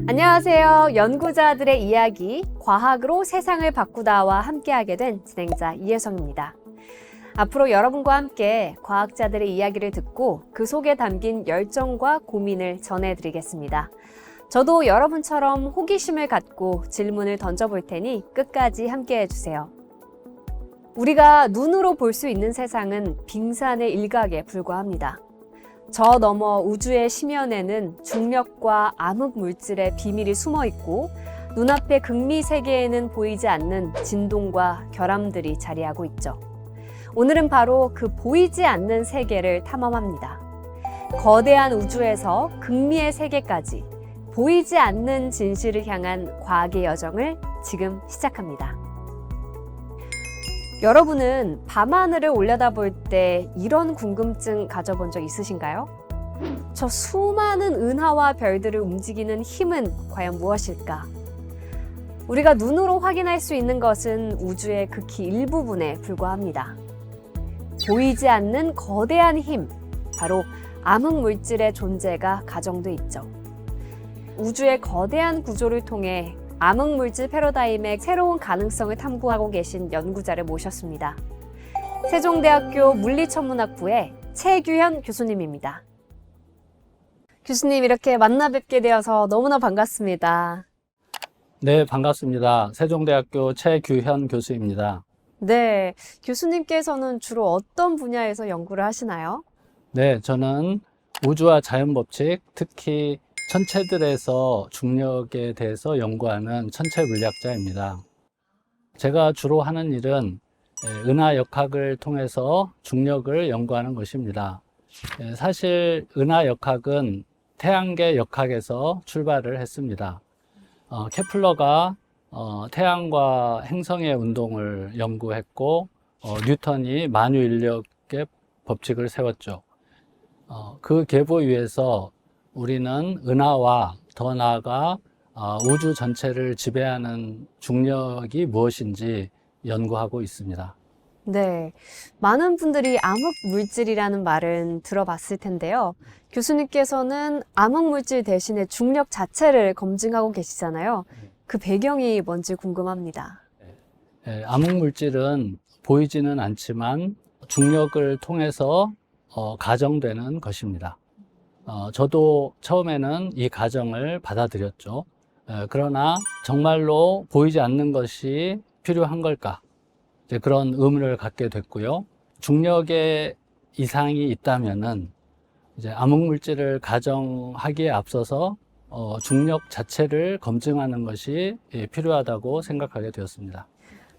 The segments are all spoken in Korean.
안녕하세요. 연구자들의 이야기, 과학으로 세상을 바꾸다와 함께하게 된 진행자 이혜성입니다. 앞으로 여러분과 함께 과학자들의 이야기를 듣고 그 속에 담긴 열정과 고민을 전해드리겠습니다. 저도 여러분처럼 호기심을 갖고 질문을 던져볼 테니 끝까지 함께해 주세요. 우리가 눈으로 볼 수 있는 세상은 빙산의 일각에 불과합니다. 저 너머 우주의 심연에는 중력과 암흑 물질의 비밀이 숨어 있고 눈앞의 극미 세계에는 보이지 않는 진동과 결함들이 자리하고 있죠. 오늘은 바로 그 보이지 않는 세계를 탐험합니다. 거대한 우주에서 극미의 세계까지 보이지 않는 진실을 향한 과학의 여정을 지금 시작합니다. 여러분은 밤하늘을 올려다볼 때 이런 궁금증 가져본 적 있으신가요? 저 수많은 은하와 별들을 움직이는 힘은 과연 무엇일까? 우리가 눈으로 확인할 수 있는 것은 우주의 극히 일부분에 불과합니다. 보이지 않는 거대한 힘, 바로 암흑 물질의 존재가 가정돼 있죠. 우주의 거대한 구조를 통해 암흑물질 패러다임의 새로운 가능성을 탐구하고 계신 연구자를 모셨습니다. 세종대학교 물리천문학부의 최규현 교수님입니다. 교수님, 이렇게 만나 뵙게 되어서 너무나 반갑습니다. 네, 반갑습니다. 세종대학교 최규현 교수입니다. 네, 교수님께서는 주로 어떤 분야에서 연구를 하시나요? 네, 저는 우주와 자연법칙, 특히 천체들에서 중력에 대해서 연구하는 천체 물리학자입니다. 제가 주로 하는 일은 은하역학을 통해서 중력을 연구하는 것입니다. 사실 은하역학은 태양계 역학에서 출발을 했습니다. 케플러가 태양과 행성의 운동을 연구했고 뉴턴이 만유인력의 법칙을 세웠죠. 그 계보 위에서 우리는 은하와 더 나아가 우주 전체를 지배하는 중력이 무엇인지 연구하고 있습니다. 네, 많은 분들이 암흑 물질이라는 말은 들어봤을 텐데요. 교수님께서는 암흑 물질 대신에 중력 자체를 검증하고 계시잖아요. 그 배경이 뭔지 궁금합니다. 암흑 물질은 보이지는 않지만 중력을 통해서 가정되는 것입니다. 저도 처음에는 이 가정을 받아들였죠. 그러나 정말로 보이지 않는 것이 필요한 걸까? 이제 그런 의문을 갖게 됐고요. 중력에 이상이 있다면은 이제 암흑물질을 가정하기에 앞서서 중력 자체를 검증하는 것이 필요하다고 생각하게 되었습니다.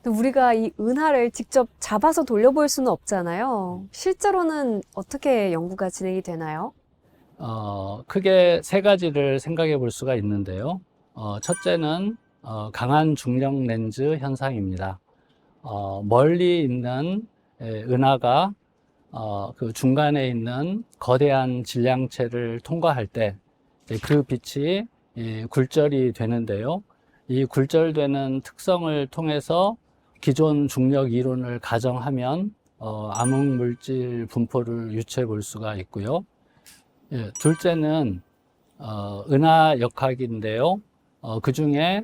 우리가 이 은하를 직접 잡아서 돌려볼 수는 없잖아요. 실제로는 어떻게 연구가 진행이 되나요? 크게 세 가지를 생각해 볼 수가 있는데요. 첫째는 강한 중력 렌즈 현상입니다. 멀리 있는 은하가 그 중간에 있는 거대한 질량체를 통과할 때 그 빛이 굴절이 되는데요. 이 굴절되는 특성을 통해서 기존 중력 이론을 가정하면 암흑물질 분포를 유추해 볼 수가 있고요. 둘째는 은하 역학인데요. 그 중에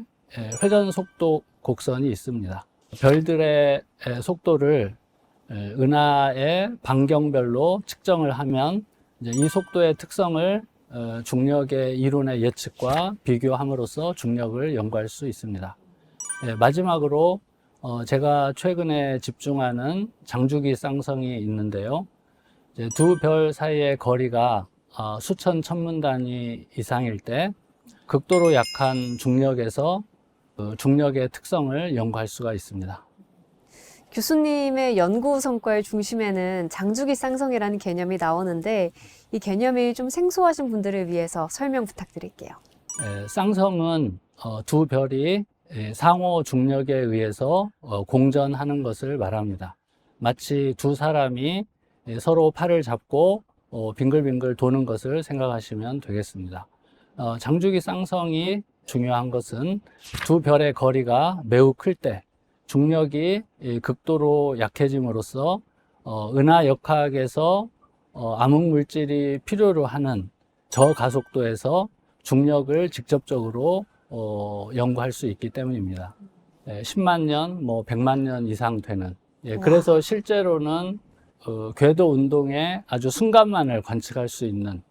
회전 속도 곡선이 있습니다. 별들의 속도를 은하의 반경별로 측정을 하면 이제 이 속도의 특성을 중력의 이론의 예측과 비교함으로써 중력을 연구할 수 있습니다. 마지막으로 제가 최근에 집중하는 장주기 쌍성이 있는데요. 두 별 사이의 거리가 수천 천문 단위 이상일 때 극도로 약한 중력에서 중력의 특성을 연구할 수가 있습니다. 교수님의 연구 성과의 중심에는 장주기 쌍성이라는 개념이 나오는데 이 개념이 좀 생소하신 분들을 위해서 설명 부탁드릴게요. 쌍성은 두 별이 상호 중력에 의해서 공전하는 것을 말합니다. 마치 두 사람이 서로 팔을 잡고 빙글빙글 도는 것을 생각하시면 되겠습니다. 장주기 쌍성이 중요한 것은 두 별의 거리가 매우 클 때 중력이 극도로 약해짐으로써 은하 역학에서 암흑 물질이 필요로 하는 저가속도에서 중력을 직접적으로 연구할 수 있기 때문입니다. 10만 년, 100만 년 이상 되는. 그래서 실제로는 궤도 운동의 아주 순간만을 관측할 수 있는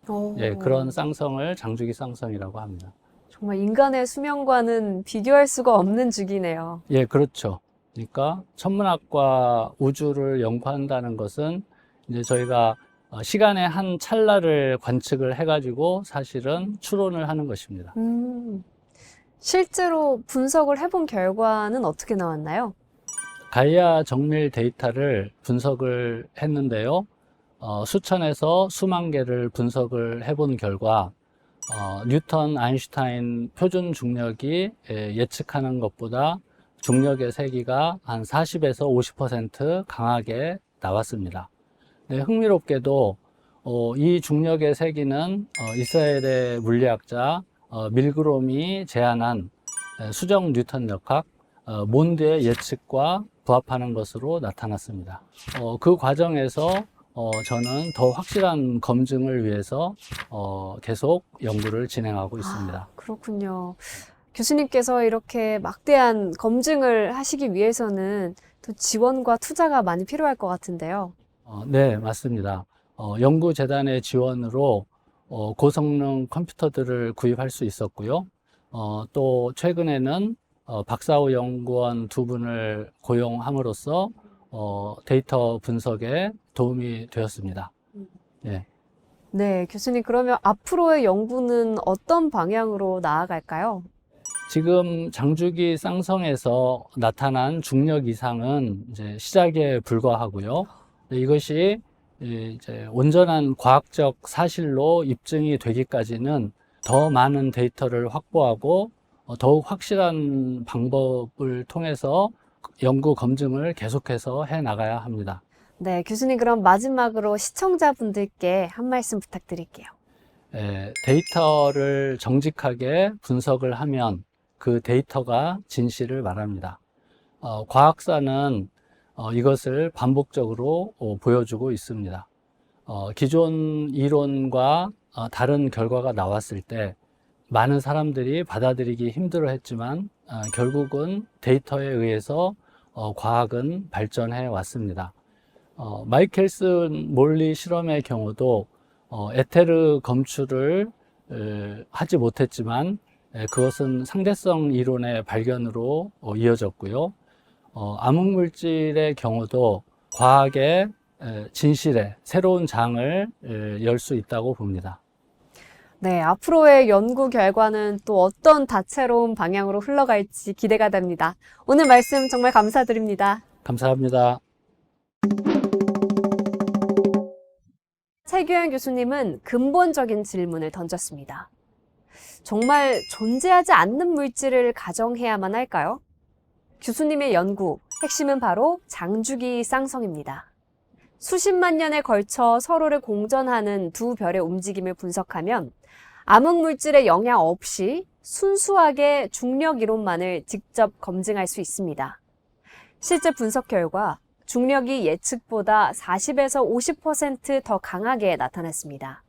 그런 쌍성을 장주기 쌍성이라고 합니다. 정말 인간의 수명과는 비교할 수가 없는 주기네요. 예, 그렇죠. 그러니까 천문학과 우주를 연구한다는 것은 이제 저희가 시간의 한 찰나를 관측을 해가지고 사실은 추론을 하는 것입니다. 실제로 분석을 해본 결과는 어떻게 나왔나요? 가이아 정밀 데이터를 분석을 했는데요. 수천에서 수만 개를 분석을 해본 결과 뉴턴, 아인슈타인 표준 중력이 예측하는 것보다 중력의 세기가 한 40에서 50% 강하게 나왔습니다. 네, 흥미롭게도 이 중력의 세기는 이스라엘의 물리학자 밀그롬이 제안한 수정 뉴턴 역학 몬드의 예측과 부합하는 것으로 나타났습니다. 그 과정에서 저는 더 확실한 검증을 위해서 계속 연구를 진행하고 있습니다. 그렇군요. 교수님께서 이렇게 막대한 검증을 하시기 위해서는 또 지원과 투자가 많이 필요할 것 같은데요. 네, 맞습니다. 연구재단의 지원으로 고성능 컴퓨터들을 구입할 수 있었고요. 또 최근에는 박사후 연구원 2분을 고용함으로써 데이터 분석에 도움이 되었습니다. 예. 네, 교수님 그러면 앞으로의 연구는 어떤 방향으로 나아갈까요? 지금 장주기 쌍성에서 나타난 중력 이상은 이제 시작에 불과하고요. 이것이 이제 온전한 과학적 사실로 입증이 되기까지는 더 많은 데이터를 확보하고 더욱 확실한 방법을 통해서 연구 검증을 계속해서 해 나가야 합니다. 네, 교수님 그럼 마지막으로 시청자분들께 한 말씀 부탁드릴게요. 데이터를 정직하게 분석을 하면 그 데이터가 진실을 말합니다. 과학사는 이것을 반복적으로 보여주고 있습니다. 기존 이론과 다른 결과가 나왔을 때 많은 사람들이 받아들이기 힘들어 했지만 결국은 데이터에 의해서 과학은 발전해 왔습니다. 마이켈슨 몰리 실험의 경우도 에테르 검출을 하지 못했지만 그것은 상대성 이론의 발견으로 이어졌고요. 암흑물질의 경우도 과학의 진실의 새로운 장을 열 수 있다고 봅니다. 네, 앞으로의 연구 결과는 또 어떤 다채로운 방향으로 흘러갈지 기대가 됩니다. 오늘 말씀 정말 감사드립니다. 감사합니다. 최규현 교수님은 근본적인 질문을 던졌습니다. 정말 존재하지 않는 물질을 가정해야만 할까요? 교수님의 연구, 핵심은 바로 장주기 쌍성입니다. 수십만 년에 걸쳐 서로를 공전하는 두 별의 움직임을 분석하면 암흑물질의 영향 없이 순수하게 중력 이론만을 직접 검증할 수 있습니다. 실제 분석 결과 중력이 예측보다 40에서 50% 더 강하게 나타났습니다.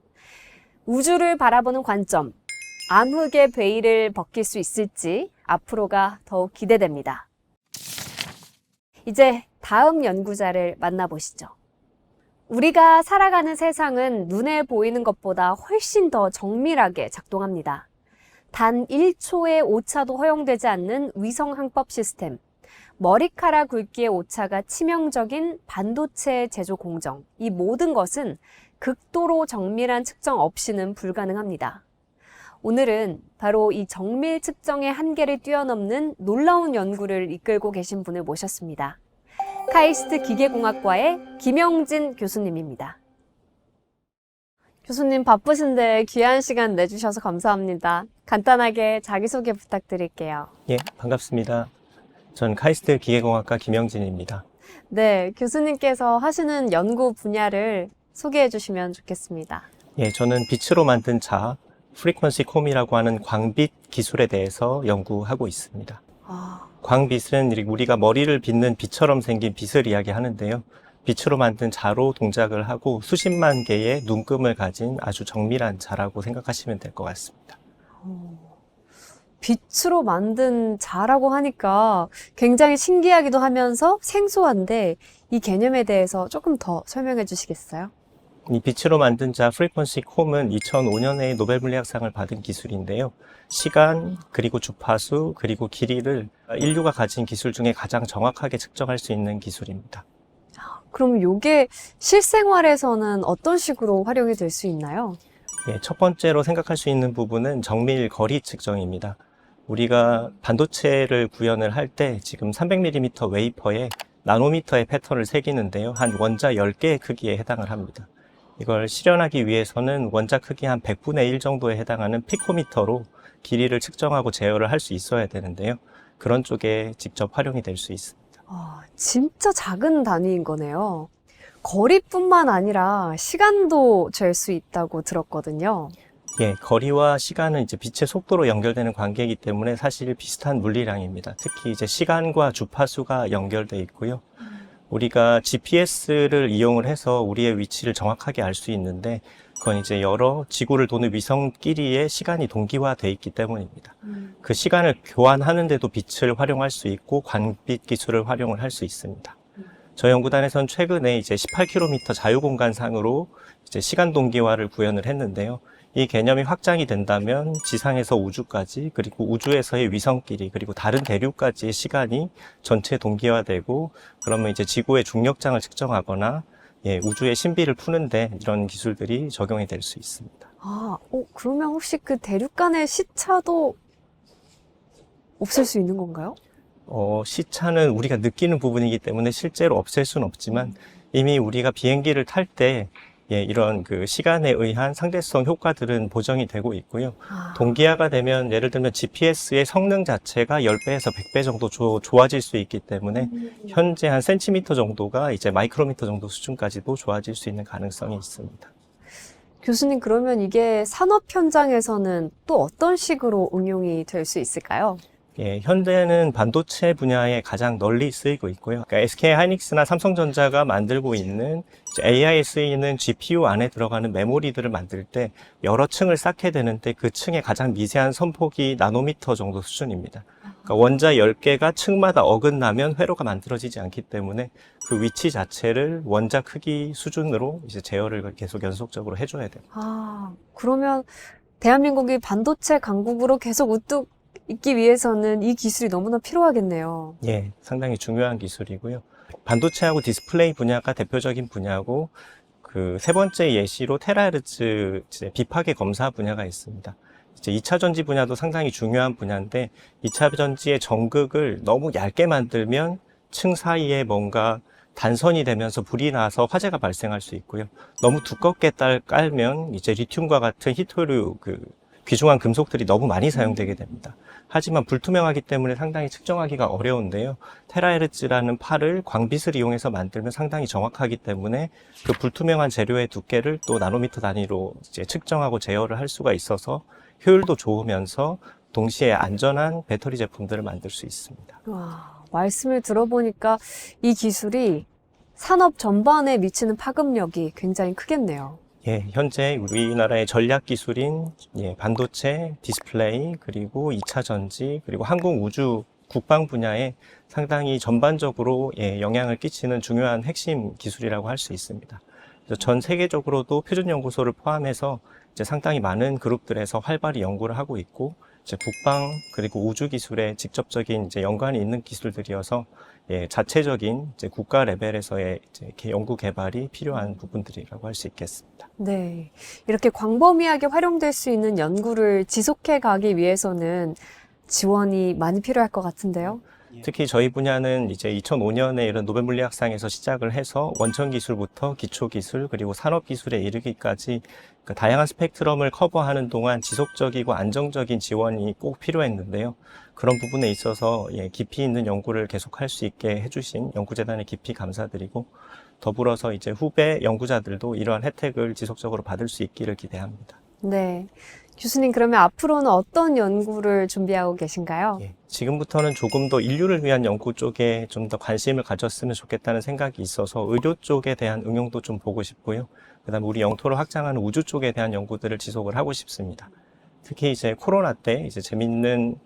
우주를 바라보는 관점, 암흑의 베일을 벗길 수 있을지 앞으로가 더욱 기대됩니다. 이제 다음 연구자를 만나보시죠. 우리가 살아가는 세상은 눈에 보이는 것보다 훨씬 더 정밀하게 작동합니다. 단 1초의 오차도 허용되지 않는 위성 항법 시스템, 머리카락 굵기의 오차가 치명적인 반도체 제조 공정, 이 모든 것은 극도로 정밀한 측정 없이는 불가능합니다. 오늘은 바로 이 정밀 측정의 한계를 뛰어넘는 놀라운 연구를 이끌고 계신 분을 모셨습니다. 카이스트 기계공학과의 김영진 교수님입니다. 교수님 바쁘신데 귀한 시간 내주셔서 감사합니다. 간단하게 자기소개 부탁드릴게요. 예, 반갑습니다. 전 카이스트 기계공학과 김영진입니다. 네, 교수님께서 하시는 연구 분야를 소개해 주시면 좋겠습니다. 예, 저는 빛으로 만든 자, 프리퀀시 콤이라고 하는 광빛 기술에 대해서 연구하고 있습니다. 광빛은 우리가 머리를 빗는 빛처럼 생긴 빛을 이야기하는데요. 빛으로 만든 자로 동작을 하고 수십만 개의 눈금을 가진 아주 정밀한 자라고 생각하시면 될 것 같습니다. 빛으로 만든 자라고 하니까 굉장히 신기하기도 하면서 생소한데 이 개념에 대해서 조금 더 설명해 주시겠어요? 이 빛으로 만든 자 프리퀀시 콤은 2005년에 노벨 물리학상을 받은 기술인데요. 시간, 그리고 주파수, 그리고 길이를 인류가 가진 기술 중에 가장 정확하게 측정할 수 있는 기술입니다. 그럼 이게 실생활에서는 어떤 식으로 활용이 될 수 있나요? 예, 첫 번째로 생각할 수 있는 부분은 정밀 거리 측정입니다. 우리가 반도체를 구현을 할 때 지금 300mm 웨이퍼에 나노미터의 패턴을 새기는데요. 한 원자 10개의 크기에 해당을 합니다. 이걸 실현하기 위해서는 원자 크기 한 100분의 1 정도에 해당하는 피코미터로 길이를 측정하고 제어를 할 수 있어야 되는데요. 그런 쪽에 직접 활용이 될 수 있습니다. 진짜 작은 단위인 거네요. 거리뿐만 아니라 시간도 잴 수 있다고 들었거든요. 예, 거리와 시간은 이제 빛의 속도로 연결되는 관계이기 때문에 사실 비슷한 물리량입니다. 특히 이제 시간과 주파수가 연결돼 있고요. 우리가 GPS를 이용을 해서 우리의 위치를 정확하게 알 수 있는데 그건 이제 여러 지구를 도는 위성끼리의 시간이 동기화돼 있기 때문입니다. 그 시간을 교환하는데도 빛을 활용할 수 있고 광빛 기술을 활용을 할 수 있습니다. 저희 연구단에서는 최근에 이제 18km 자유공간상으로 이제 시간 동기화를 구현을 했는데요. 이 개념이 확장이 된다면 지상에서 우주까지, 그리고 우주에서의 위성끼리, 그리고 다른 대륙까지의 시간이 전체 동기화되고, 그러면 이제 지구의 중력장을 측정하거나 우주의 신비를 푸는데 이런 기술들이 적용이 될 수 있습니다. 그러면 혹시 그 대륙 간의 시차도 없앨 수 있는 건가요? 시차는 우리가 느끼는 부분이기 때문에 실제로 없앨 수는 없지만 이미 우리가 비행기를 탈 때 이런 그 시간에 의한 상대성 효과들은 보정이 되고 있고요. 동기화가 되면 예를 들면 GPS의 성능 자체가 10배에서 100배 정도 좋아질 수 있기 때문에 현재 한 센티미터 정도가 이제 마이크로미터 정도 수준까지도 좋아질 수 있는 가능성이 있습니다. 교수님, 그러면 이게 산업 현장에서는 또 어떤 식으로 응용이 될 수 있을까요? 예, 현대는 반도체 분야에 가장 널리 쓰이고 있고요. 그러니까 SK 하이닉스나 삼성전자가 만들고 있는 AI에 쓰이는 GPU 안에 들어가는 메모리들을 만들 때 여러 층을 쌓게 되는데 그 층의 가장 미세한 선폭이 나노미터 정도 수준입니다. 그러니까 원자 10개가 층마다 어긋나면 회로가 만들어지지 않기 때문에 그 위치 자체를 원자 크기 수준으로 이제 제어를 계속 연속적으로 해줘야 됩니다. 그러면 대한민국이 반도체 강국으로 계속 우뚝 있기 위해서는 이 기술이 너무나 필요하겠네요. 예, 상당히 중요한 기술이고요. 반도체하고 디스플레이 분야가 대표적인 분야고, 그 세 번째 예시로 테라헤르츠 비파괴 검사 분야가 있습니다. 이제 2차 전지 분야도 상당히 중요한 분야인데 2차 전지의 전극을 너무 얇게 만들면 층 사이에 뭔가 단선이 되면서 불이 나서 화재가 발생할 수 있고요. 너무 두껍게 깔면 이제 리튬과 같은 희토류 귀중한 금속들이 너무 많이 사용되게 됩니다. 하지만 불투명하기 때문에 상당히 측정하기가 어려운데요. 테라헤르츠라는 팔을 광빛을 이용해서 만들면 상당히 정확하기 때문에 그 불투명한 재료의 두께를 또 나노미터 단위로 이제 측정하고 제어를 할 수가 있어서 효율도 좋으면서 동시에 안전한 배터리 제품들을 만들 수 있습니다. 말씀을 들어보니까 이 기술이 산업 전반에 미치는 파급력이 굉장히 크겠네요. 예, 현재 우리나라의 전략 기술인 반도체, 디스플레이, 그리고 2차 전지, 그리고 항공 우주 국방 분야에 상당히 전반적으로 영향을 끼치는 중요한 핵심 기술이라고 할 수 있습니다. 그래서 전 세계적으로도 표준연구소를 포함해서 이제 상당히 많은 그룹들에서 활발히 연구를 하고 있고, 이제 국방 그리고 우주 기술에 직접적인 이제 연관이 있는 기술들이어서 자체적인 이제 국가 레벨에서의 이제 연구 개발이 필요한 부분들이라고 할 수 있겠습니다. 네, 이렇게 광범위하게 활용될 수 있는 연구를 지속해 가기 위해서는 지원이 많이 필요할 것 같은데요. 특히 저희 분야는 이제 2005년에 이런 노벨 물리학상에서 시작을 해서 원천 기술부터 기초 기술 그리고 산업 기술에 이르기까지 다양한 스펙트럼을 커버하는 동안 지속적이고 안정적인 지원이 꼭 필요했는데요. 그런 부분에 있어서 깊이 있는 연구를 계속할 수 있게 해주신 연구재단에 깊이 감사드리고, 더불어서 이제 후배 연구자들도 이러한 혜택을 지속적으로 받을 수 있기를 기대합니다. 네, 교수님, 그러면 앞으로는 어떤 연구를 준비하고 계신가요? 예, 지금부터는 조금 더 인류를 위한 연구 쪽에 좀 더 관심을 가졌으면 좋겠다는 생각이 있어서 의료 쪽에 대한 응용도 좀 보고 싶고요. 그다음에 우리 영토를 확장하는 우주 쪽에 대한 연구들을 지속을 하고 싶습니다. 특히 이제 코로나 때 이제 재밌는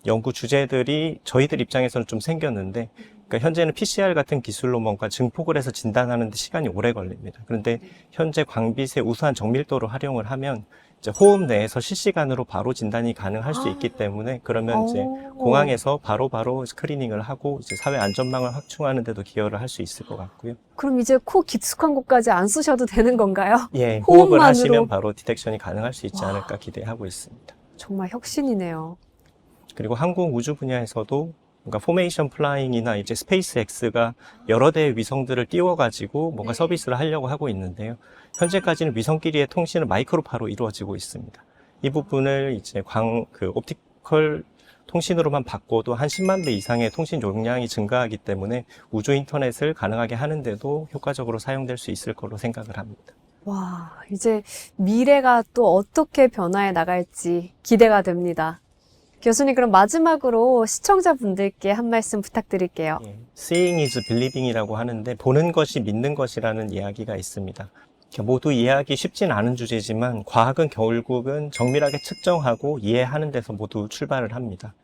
연구 주제들이 저희들 입장에서는 좀 생겼는데, 그러니까 현재는 PCR 같은 기술로 뭔가 증폭을 해서 진단하는 데 시간이 오래 걸립니다. 그런데 현재 광빛의 우수한 정밀도를 활용을 하면 이제 호흡 내에서 실시간으로 바로 진단이 가능할 수 있기 때문에, 그러면 이제 공항에서 바로 스크리닝을 하고 이제 사회 안전망을 확충하는 데도 기여를 할 수 있을 것 같고요. 그럼 이제 코 깊숙한 곳까지 안 쓰셔도 되는 건가요? 예, 호흡을 호흡만으로. 하시면 바로 디텍션이 가능할 수 있지 않을까 기대하고 있습니다. 정말 혁신이네요. 그리고 항공 우주 분야에서도 뭔가 포메이션 플라잉이나 이제 스페이스X가 여러 대의 위성들을 띄워가지고 뭔가 서비스를 하려고 하고 있는데요. 현재까지는 위성끼리의 통신은 마이크로파로 이루어지고 있습니다. 이 부분을 이제 옵티컬 통신으로만 바꿔도 한 10만 배 이상의 통신 용량이 증가하기 때문에 우주 인터넷을 가능하게 하는데도 효과적으로 사용될 수 있을 걸로 생각을 합니다. 와, 이제 미래가 또 어떻게 변화해 나갈지 기대가 됩니다. 교수님, 그럼 마지막으로 시청자분들께 한 말씀 부탁드릴게요. 예, Seeing is believing이라고 하는데 보는 것이 믿는 것이라는 이야기가 있습니다. 모두 이해하기 쉽진 않은 주제지만 과학은 결국은 정밀하게 측정하고 이해하는 데서 모두 출발을 합니다.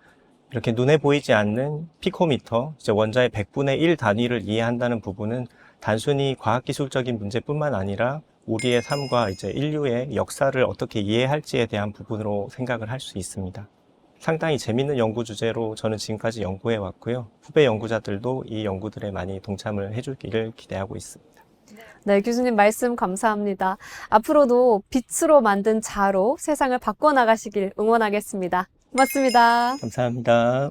이렇게 눈에 보이지 않는 피코미터, 이제 원자의 100분의 1 단위를 이해한다는 부분은 단순히 과학기술적인 문제뿐만 아니라 우리의 삶과 이제 인류의 역사를 어떻게 이해할지에 대한 부분으로 생각을 할 수 있습니다. 상당히 재밌는 연구 주제로 저는 지금까지 연구해 왔고요. 후배 연구자들도 이 연구들에 많이 동참을 해주기를 기대하고 있습니다. 네, 교수님 말씀 감사합니다. 앞으로도 빛으로 만든 자로 세상을 바꿔나가시길 응원하겠습니다. 고맙습니다. 감사합니다.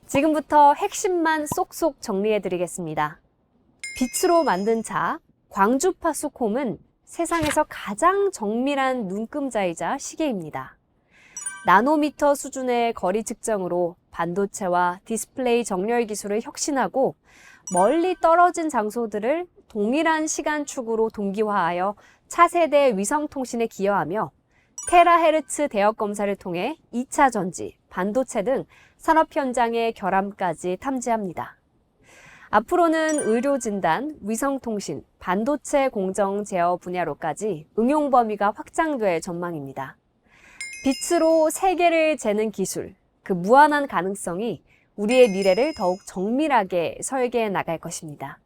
지금부터 핵심만 쏙쏙 정리해드리겠습니다. 빛으로 만든 자, 광주파 수콤은 세상에서 가장 정밀한 눈금자이자 시계입니다. 나노미터 수준의 거리 측정으로 반도체와 디스플레이 정렬 기술을 혁신하고 멀리 떨어진 장소들을 동일한 시간축으로 동기화하여 차세대 위성통신에 기여하며 테라헤르츠 대역 검사를 통해 2차 전지, 반도체 등 산업 현장의 결함까지 탐지합니다. 앞으로는 의료진단, 위성통신, 반도체 공정 제어 분야로까지 응용 범위가 확장될 전망입니다. 빛으로 세계를 재는 기술, 그 무한한 가능성이 우리의 미래를 더욱 정밀하게 설계해 나갈 것입니다.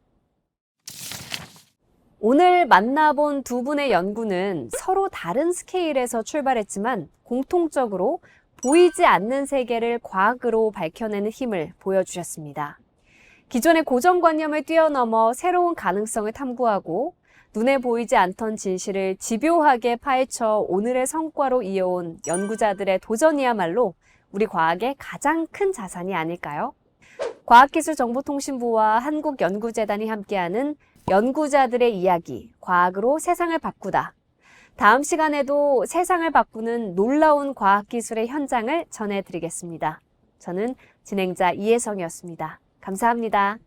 오늘 만나본 두 분의 연구는 서로 다른 스케일에서 출발했지만 공통적으로 보이지 않는 세계를 과학으로 밝혀내는 힘을 보여주셨습니다. 기존의 고정관념을 뛰어넘어 새로운 가능성을 탐구하고 눈에 보이지 않던 진실을 집요하게 파헤쳐 오늘의 성과로 이어온 연구자들의 도전이야말로 우리 과학의 가장 큰 자산이 아닐까요? 과학기술정보통신부와 한국연구재단이 함께하는 연구자들의 이야기, 과학으로 세상을 바꾸다. 다음 시간에도 세상을 바꾸는 놀라운 과학기술의 현장을 전해드리겠습니다. 저는 진행자 이혜성이었습니다. 감사합니다.